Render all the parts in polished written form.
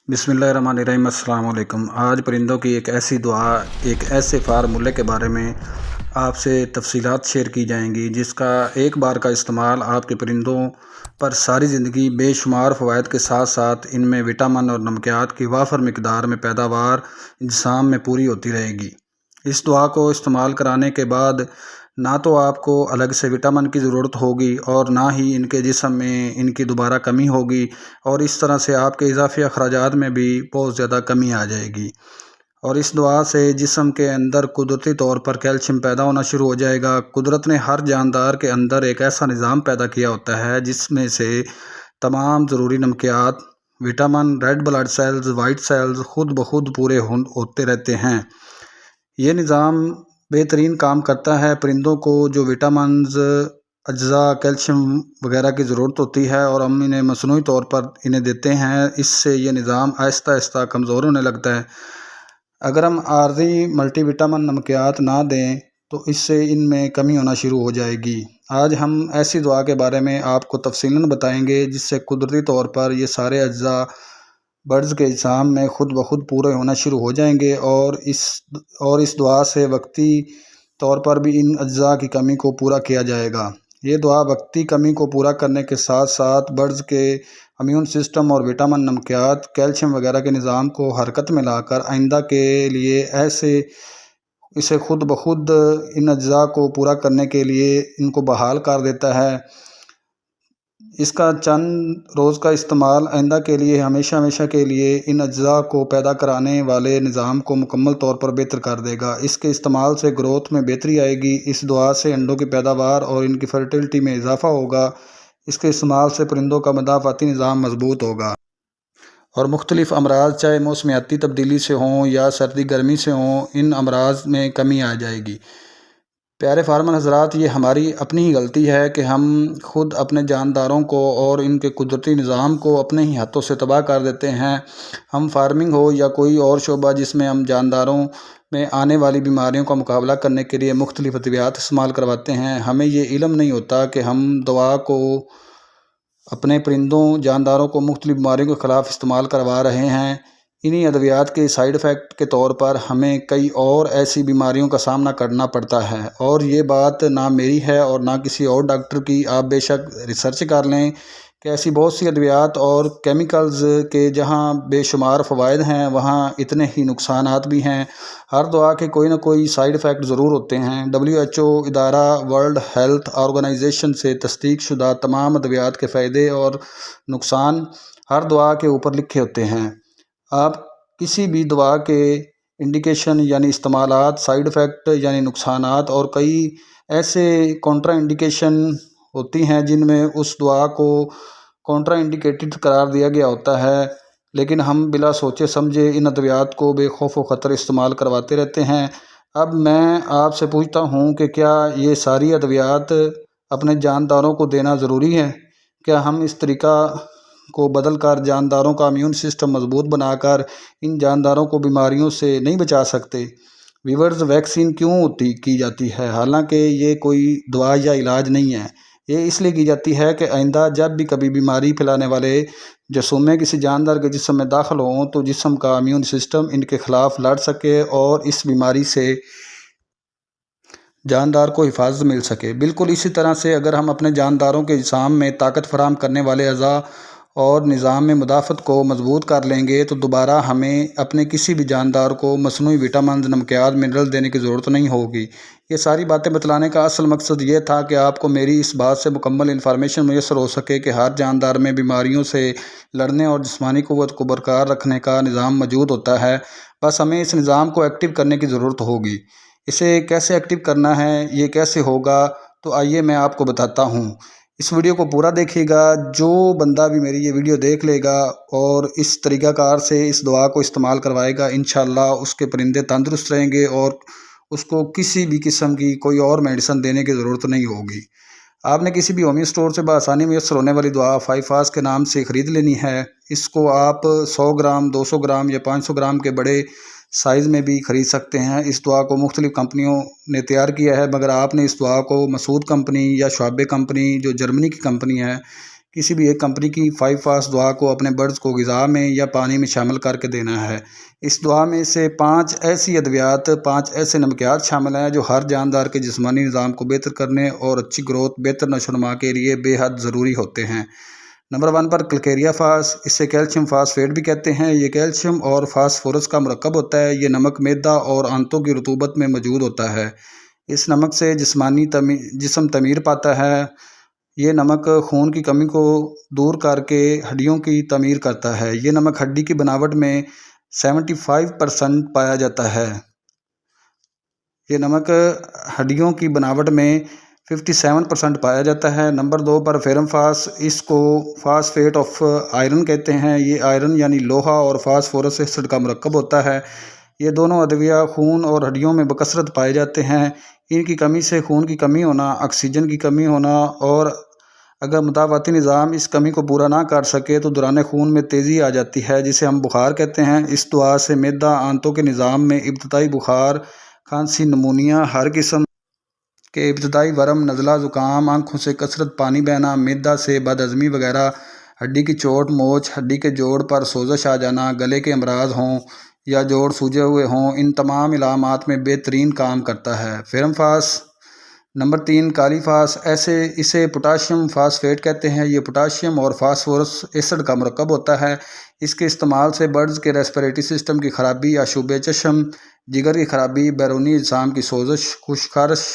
बिस्मिल्लाहिर्रहमानिर्रहीम। अस्सलाम वालेकुम। आज परिंदों की एक ऐसी दुआ, एक ऐसे फार्मूले के बारे में आपसे तफसीलात शेयर की जाएंगी जिसका एक बार का इस्तेमाल आपके परिंदों पर सारी ज़िंदगी बेशुमार फ़वाइद के साथ साथ इनमें विटामिन और नमकियात की वाफर मिकदार में पैदावार इंसाम में पूरी होती रहेगी। इस दुआ को इस्तेमाल कराने के बाद ना तो आपको अलग से विटामिन की ज़रूरत होगी और ना ही इनके जिस्म में इनकी दोबारा कमी होगी, और इस तरह से आपके इजाफी अखराजात में भी बहुत ज़्यादा कमी आ जाएगी। और इस दुआ से जिस्म के अंदर कुदरती तौर पर कैल्शियम पैदा होना शुरू हो जाएगा। कुदरत ने हर जानदार के अंदर एक ऐसा निज़ाम पैदा किया होता है जिसमें से तमाम ज़रूरी नमकियात, vitamin, red blood cells, white cells खुद ब खुद पूरे होते रहते हैं। ये निज़ाम बेहतरीन काम करता है। परिंदों को जो विटामिन्स, अज्जा, कैल्शियम वगैरह की ज़रूरत होती है और हम इन्हें मसनूई तौर पर इन्हें देते हैं, इससे ये निज़ाम आहिस्ता आहिस्ता कमज़ोर होने लगता है। अगर हम आर्जी मल्टीविटामिन नमकियात ना दें तो इससे इनमें कमी होना शुरू हो जाएगी। आज हम ऐसी दुआ के बारे में आपको तफसीलन बताएंगे जिससे कुदरती तौर पर ये सारे अज्जा बर्ड्स के इस्लाम में खुद ब खुद पूरे होना शुरू हो जाएंगे और इस दुआ से वक्ती तौर पर भी इन अज्जा की कमी को पूरा किया जाएगा। ये दुआ वक्ती कमी को पूरा करने के साथ साथ बर्ड्स के इम्यून सिस्टम और विटामिन, नमकियात, कैल्शियम वगैरह के निज़ाम को हरकत में लाकर आइंदा के लिए इसे खुद ब खुद इन अज्जा को पूरा करने के लिए इनको बहाल कर देता है। इसका चंद रोज़ का इस्तेमाल आइंदा के लिए हमेशा के लिए इन अज्जा को पैदा कराने वाले निज़ाम को मुकम्मल तौर पर बेहतर कर देगा। इसके इस्तेमाल से ग्रोथ में बेहतरी आएगी। इस दुआ से अंडों की पैदावार और इनकी फर्टिलिटी में इजाफ़ा होगा। इसके इस्तेमाल से परिंदों का मदाफ़ाती निज़ाम मजबूत होगा और मुख्तलिफ़ अमराज, चाहे मौसमियाती तब्दीली से हों या सर्दी गर्मी से हों, इन अमराज में कमी आ जाएगी। प्यारे फार्मर हज़रात, ये हमारी अपनी ही गलती है कि हम खुद अपने जानदारों को और इनके कुदरती निज़ाम को अपने ही हाथों से तबाह कर देते हैं। हम फार्मिंग हो या कोई और शोबा जिसमें हम जानदारों में आने वाली बीमारियों का मुकाबला करने के लिए मुख्तलिफ़ अद्वियात इस्तेमाल करवाते हैं, हमें ये इल्म नहीं होता कि हम दवा को अपने परिंदों, जानदारों को मुख्तलिफ़ बीमारियों के ख़िलाफ़ इस्तेमाल करवा रहे हैं। इन्हीं अद्वियात के साइड इफ़ेक्ट के तौर पर हमें कई और ऐसी बीमारियों का सामना करना पड़ता है, और ये बात ना मेरी है और ना किसी और डॉक्टर की। आप बेशक रिसर्च कर लें कि ऐसी बहुत सी अद्वियात और केमिकल्स के जहाँ बेशुमार फ़वाइद हैं वहाँ इतने ही नुकसानात भी हैं। हर दवा के कोई ना कोई साइड इफ़ेक्ट ज़रूर होते हैं। WHO इदारा वर्ल्ड हेल्थ ऑर्गेनाइजेशन से तस्दीक शुदा तमाम अद्वियात के फ़ायदे और नुकसान हर दवा के ऊपर लिखे होते हैं। आप किसी भी दवा के इंडिकेशन यानी इस्तेमालात, साइड इफ़ेक्ट यानी नुकसानात और कई ऐसे कॉन्ट्रा इंडिकेशन होती हैं जिनमें उस दवा को कॉन्ट्रा इंडिकेटेड करार दिया गया होता है, लेकिन हम बिला सोचे समझे इन अद्वियात को बेखौफ व ख़तर इस्तेमाल करवाते रहते हैं। अब मैं आपसे पूछता हूँ कि क्या ये सारी अद्वियात अपने जानदारों को देना ज़रूरी है? क्या हम इस तरीक़ा को बदल कर जानदारों का इम्यून सिस्टम मजबूत बनाकर इन जानदारों को बीमारियों से नहीं बचा सकते? वीवर्स, वैक्सीन क्यों की जाती है? हालांकि ये कोई दवा या इलाज नहीं है। ये इसलिए की जाती है कि आइंदा जब भी कभी बीमारी फैलाने वाले जरासीम किसी जानदार के जिस्म में दाखिल हों तो जिस्म का इम्यून सिस्टम इनके ख़िलाफ़ लड़ सके और इस बीमारी से जानदार को हिफाजत मिल सके। बिल्कुल इसी तरह से अगर हम अपने जानदारों के जिस्म में ताकत फराहम करने वाले अज़ा और निज़ाम में मुदाफ़त को मजबूत कर लेंगे तो दोबारा हमें अपने किसी भी जानदार को मसनूई विटामिन, नमकियात, मिनरल देने की ज़रूरत नहीं होगी। ये सारी बातें बतलाने का असल मकसद ये था कि आपको मेरी इस बात से मुकम्मल इन्फॉर्मेशन मुयस्सर हो सके कि हर जानदार में बीमारियों से लड़ने और जिस्मानी क़ुव्वत को बरकरार रखने का निज़ाम मौजूद होता है। बस हमें इस निज़ाम को एक्टिव करने की ज़रूरत होगी। इसे कैसे एक्टिव करना है, ये कैसे होगा, तो आइए मैं आपको बताता हूँ। इस वीडियो को पूरा देखिएगा। जो बंदा भी मेरी ये वीडियो देख लेगा और इस तरीक़ाकार से इस दुआ को इस्तेमाल करवाएगा, इंशाअल्लाह उसके परिंदे तंदुरुस्त रहेंगे और उसको किसी भी किस्म की कोई और मेडिसिन देने की ज़रूरत नहीं होगी। आपने किसी भी होमियो स्टोर से बआसानी मुयस्सर होने वाली दुआ 5 आस के नाम से ख़रीद लेनी है। इसको आप 100 ग्राम, 200 ग्राम या 500 ग्राम के बड़े साइज़ में भी ख़रीद सकते हैं। इस दुआ को मुख्तलिफ़ कंपनियों ने तैयार किया है, मगर आपने इस दुआ को मसूद कंपनी या शुआबे कंपनी, जो जर्मनी की कंपनी है, کسی بھی ایک کمپنی کی 5 فاسٹ دعا کو اپنے برڈز کو غذا میں یا پانی میں شامل کر کے دینا ہے۔ اس دعا میں سے 5 ایسی ادویات، 5 ایسے نمکیات شامل ہیں جو ہر جاندار کے جسمانی نظام کو بہتر کرنے اور اچھی گروتھ، بہتر نشو و نما کے لیے بے حد ضروری ہوتے ہیں۔ نمبر 1 پر کلکیریا فاس، اسے کیلشیم فاسفیٹ بھی کہتے ہیں۔ یہ کیلشیم اور فاسفورس کا مرکب ہوتا ہے۔ یہ نمک معدہ اور آنتوں کی رطوبت میں موجود ہوتا ہے۔ اس نمک سے جسم تعمیر پاتا ہے۔ یہ نمک خون کی کمی کو دور کر کے ہڈیوں کی تعمیر کرتا ہے۔ یہ نمک ہڈی کی بناوٹ میں 75% پایا جاتا ہے۔ یہ نمک ہڈیوں کی بناوٹ میں 57% پایا جاتا ہے۔ نمبر 2 پر فیرم فاس، اس کو فاسفیٹ آف آئرن کہتے ہیں۔ یہ آئرن یعنی لوہا اور فاسفورس ایسڈ کا مرکب ہوتا ہے۔ یہ دونوں ادویہ خون اور ہڈیوں میں بکثرت پائے جاتے ہیں۔ ان کی کمی سے خون کی کمی ہونا، آکسیجن کی کمی ہونا، اور اگر مدافعتی نظام اس کمی کو پورا نہ کر سکے تو دوران خون میں تیزی آ جاتی ہے، جسے ہم بخار کہتے ہیں۔ اس دعا سے معدہ، آنتوں کے نظام میں ابتدائی بخار، کھانسی، نمونیا، ہر قسم کے ابتدائی ورم، نزلہ، زکام، آنکھوں سے کثرت پانی بہنا، معدہ سے بد ہضمی وغیرہ، ہڈی کی چوٹ موچ، ہڈی کے جوڑ پر سوزش آ جانا، گلے کے امراض ہوں یا جوڑ سوجے ہوئے ہوں، ان تمام علامات میں بہترین کام کرتا ہے فیرم فاس۔ نمبر 3 کالی فاس، اسے پوٹاشیم فاسفیٹ کہتے ہیں۔ یہ پوٹاشیم اور فاسفورس ایسڈ کا مرکب ہوتا ہے۔ اس کے استعمال سے برڈز کے ریسپیریٹری سسٹم کی خرابی، آشوب چشم، جگر کی خرابی، بیرونی اجسام کی سوزش، خشک خارش،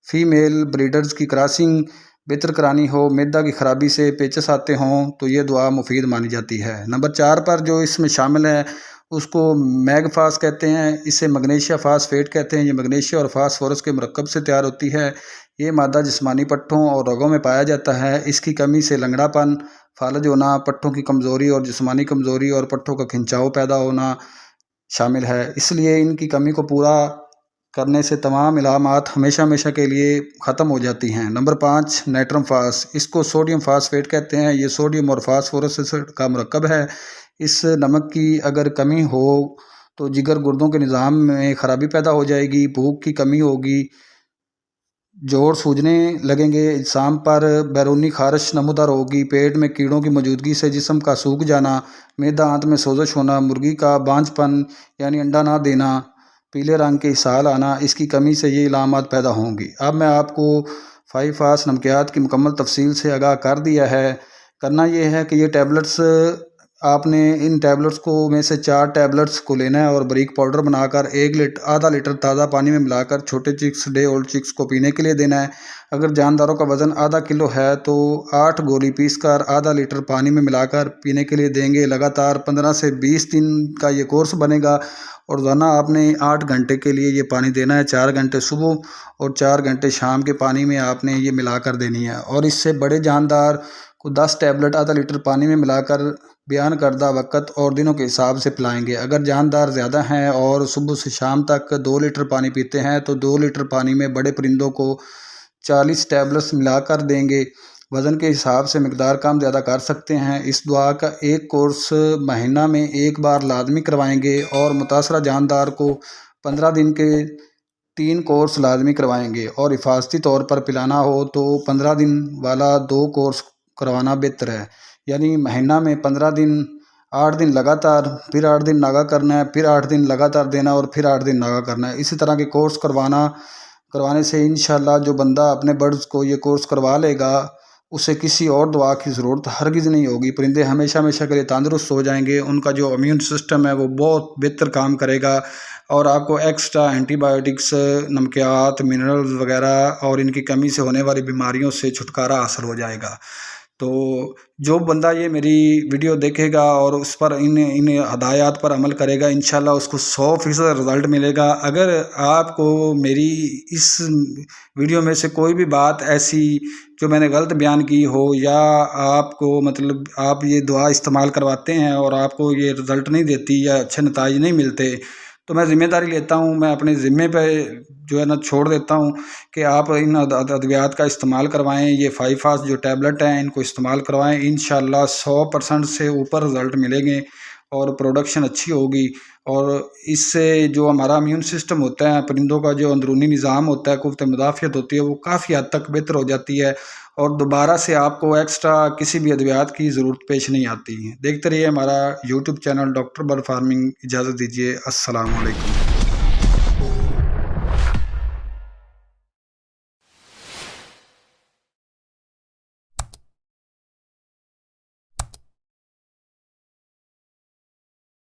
فیمیل بریڈرز کی کراسنگ بہتر کرانی ہو، معدہ کی خرابی سے پیچس آتے ہوں تو یہ دعا مفید مانی جاتی ہے۔ نمبر 4 پر جو اس میں شامل ہے اس کو میگ فاس کہتے ہیں۔ اسے مگنیشیا فاسفیٹ کہتے ہیں۔ یہ مگنیشیا اور فاسفورس کے مرکب سے تیار ہوتی ہے۔ یہ مادہ جسمانی پٹھوں اور رگوں میں پایا جاتا ہے۔ اس کی کمی سے لنگڑا پن، فالج ہونا، پٹھوں کی کمزوری اور جسمانی کمزوری اور پٹھوں کا کھنچاؤ پیدا ہونا شامل ہے۔ اس لیے ان کی کمی کو پورا کرنے سے تمام علامات ہمیشہ کے لیے ختم ہو جاتی ہیں۔ نمبر 5 نائٹرم فاس، اس کو سوڈیم فاسفیٹ کہتے ہیں۔ یہ سوڈیم اور فاسفورس کا مرکب ہے۔ اس نمک کی اگر کمی ہو تو جگر گردوں کے نظام میں خرابی پیدا ہو جائے گی، بھوک کی کمی ہوگی، جوڑ سوجنے لگیں گے، اجسام پر بیرونی خارش نمودار ہوگی، پیٹ میں کیڑوں کی موجودگی سے جسم کا سوکھ جانا، معدہ آنت میں سوزش ہونا، مرغی کا بانجھ پن یعنی انڈا نہ دینا، پیلے رنگ کے اسہال آنا، اس کی کمی سے یہ علامات پیدا ہوں گی۔ اب میں آپ کو 5 فاس نمکیات کی مکمل تفصیل سے آگاہ کر دیا ہے۔ کرنا یہ ہے کہ یہ ٹیبلٹس آپ نے ان ٹیبلٹس کو میں سے 4 ٹیبلٹس کو لینا ہے اور باریک پاؤڈر بنا کر آدھا لیٹر تازہ پانی میں ملا کر چھوٹے چکس، ڈے اولڈ چکس کو پینے کے لیے دینا ہے۔ اگر جانداروں کا وزن آدھا کلو ہے تو 8 گولی پیس کر آدھا لیٹر پانی میں ملا کر پینے کے لیے دیں گے۔ لگاتار 15 سے 20 دن کا یہ کورس بنے گا اور روزانہ آپ نے 8 گھنٹے کے لیے یہ پانی دینا ہے۔ 4 گھنٹے صبح اور 4 گھنٹے شام کے پانی میں آپ نے یہ ملا کر دینی ہے، اور اس سے بڑے جاندار کو 10 ٹیبلٹ آدھا لیٹر پانی میں ملا کر بیان کردہ وقت اور دنوں کے حساب سے پلائیں گے۔ اگر جاندار زیادہ ہیں اور صبح سے شام تک 2 لیٹر پانی پیتے ہیں تو 2 لیٹر پانی میں بڑے پرندوں کو 40 ٹیبلٹس ملا کر دیں گے۔ وزن کے حساب سے مقدار کم زیادہ کر سکتے ہیں۔ اس دعا کا ایک کورس مہینہ میں 1 بار لازمی کروائیں گے اور متاثرہ جاندار کو 15 دن کے 3 کورس لازمی کروائیں گے، اور حفاظتی طور پر پلانا ہو تو 15 دن والا 2 کورس کروانا بہتر ہے۔ یعنی مہینہ میں 15 دن، 8 دن لگاتار، پھر 8 دن ناغہ کرنا ہے، پھر 8 دن لگاتار دینا اور پھر 8 دن ناغہ کرنا ہے۔ اسی طرح کے کورس کروانے سے انشاءاللہ جو بندہ اپنے برڈز کو یہ کورس کروا لے گا اسے کسی اور دعا کی ضرورت ہرگز نہیں ہوگی۔ پرندے ہمیشہ کے لیے تندرست ہو جائیں گے، ان کا جو امیون سسٹم ہے وہ بہت بہتر کام کرے گا، اور آپ کو ایکسٹرا اینٹی بائیوٹکس، نمکیات، منرلز وغیرہ اور ان کی کمی سے ہونے والی بیماریوں سے چھٹکارا حاصل ہو جائے گا۔ تو جو بندہ یہ میری ویڈیو دیکھے گا اور اس پر ان ہدایات پر عمل کرے گا، انشاءاللہ اس کو 100% رزلٹ ملے گا۔ اگر آپ کو میری اس ویڈیو میں سے کوئی بھی بات ایسی جو میں نے غلط بیان کی ہو، یا آپ کو آپ یہ دعا استعمال کرواتے ہیں اور آپ کو یہ رزلٹ نہیں دیتی یا اچھے نتائج نہیں ملتے، تو میں ذمہ داری لیتا ہوں، میں اپنے ذمے پہ جو ہے نا چھوڑ دیتا ہوں کہ آپ ان ادویات کا استعمال کروائیں۔ یہ 5 فاس جو ٹیبلٹ ہیں ان کو استعمال کروائیں، انشاءاللہ 100% سے اوپر رزلٹ ملیں گے، اور پروڈکشن اچھی ہوگی، اور اس سے جو ہمارا امیون سسٹم ہوتا ہے، پرندوں کا جو اندرونی نظام ہوتا ہے، قوت مدافعت ہوتی ہے، وہ کافی حد تک بہتر ہو جاتی ہے، اور دوبارہ سے آپ کو ایکسٹرا کسی بھی ادویات کی ضرورت پیش نہیں آتی ہے۔ دیکھتے رہیے ہمارا YouTube channel doctor bird farming. اجازت دیجیے، السلام علیکم۔